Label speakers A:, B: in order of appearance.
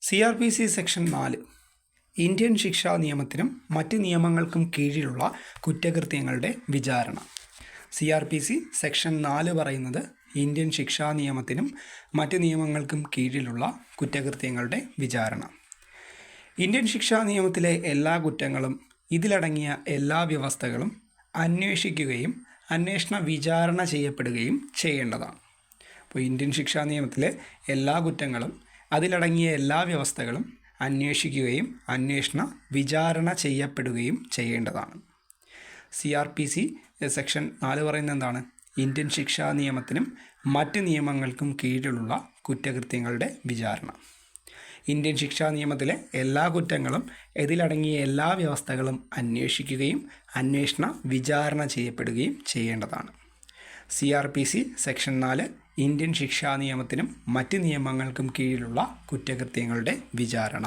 A: CRPC section 4 Indian ശിക്ഷാ നിയമത്തിനും മറ്റ് നിയമങ്ങൾക്കും കീഴിലുള്ള കുറ്റകൃത്യങ്ങളുടെ വിചാരണ. CRPC സെക്ഷൻ 4 പറയുന്നത് ഇന്ത്യൻ ശിക്ഷാ നിയമത്തിനും മറ്റ് നിയമങ്ങൾക്കും കീഴിലുള്ള കുറ്റകൃത്യങ്ങളുടെ വിചാരണ. ഇന്ത്യൻ ശിക്ഷാ നിയമത്തിലെ എല്ലാ കുറ്റങ്ങളും ഇതിലടങ്ങിയ എല്ലാ വ്യവസ്ഥകളും അന്വേഷിക്കുകയും അന്വേഷണ വിചാരണ ചെയ്യപ്പെടുകയും ചെയ്യേണ്ടതാണ്. അപ്പോൾ ഇന്ത്യൻ ശിക്ഷാ നിയമത്തിലെ എല്ലാ കുറ്റങ്ങളും അതിലടങ്ങിയ എല്ലാ വ്യവസ്ഥകളും അന്വേഷിക്കുകയും അന്വേഷണ വിചാരണ ചെയ്യപ്പെടുകയും ചെയ്യേണ്ടതാണ്. CRPC സെക്ഷൻ 4 പറയുന്നത് എന്താണ്? ഇന്ത്യൻ ശിക്ഷാ നിയമത്തിനും മറ്റ് നിയമങ്ങൾക്കും കീഴിലുള്ള കുറ്റകൃത്യങ്ങളുടെ വിചാരണ. ഇന്ത്യൻ ശിക്ഷാ നിയമത്തിലെ എല്ലാ കുറ്റങ്ങളും ഇതിലടങ്ങിയ എല്ലാ വ്യവസ്ഥകളും അന്വേഷിക്കുകയും അന്വേഷണ വിചാരണ ചെയ്യപ്പെടുകയും ചെയ്യേണ്ടതാണ്. CRPC സെക്ഷൻ 4 ഇന്ത്യൻ ശിക്ഷാ നിയമത്തിനും മറ്റ് നിയമങ്ങൾക്കും കീഴിലുള്ള കുറ്റകൃത്യങ്ങളുടെ വിചാരണ.